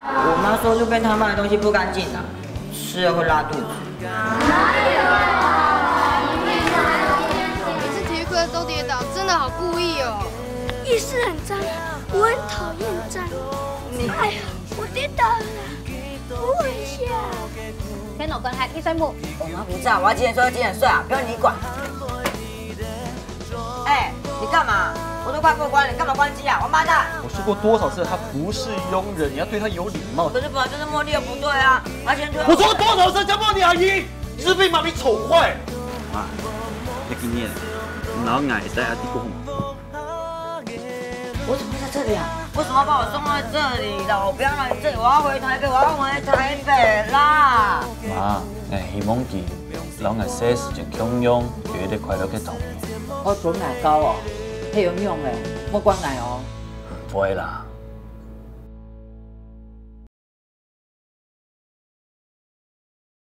我妈说路边摊卖的东西不干净啊，吃了会拉肚子。每次体育课都跌倒，真的好故意哦。浴室很脏，我很讨厌脏。哎呀，我跌倒了，扶我一下。天脑断开，第三步。我妈不在，我要几点睡就几点睡啊，不用你管。哎，你干嘛？我都快过关了，你干嘛关机啊？王八蛋！我说过多少次，他不是佣人，你要对他有礼貌。可是本来就是茉莉的不对啊，而且我说过多少次叫茉莉阿姨，你是被妈咪宠坏。妈，你今年老矮在阿弟公。我怎么会在这里啊？为什么要把我送到这里的？我不要来这里，我要回台北，我要回台北啦！妈，我希望佢老矮些時就強用，佢哋快樂嘅童年。我准奶糕哦，迄样用诶，莫管奶哦。唔會啦。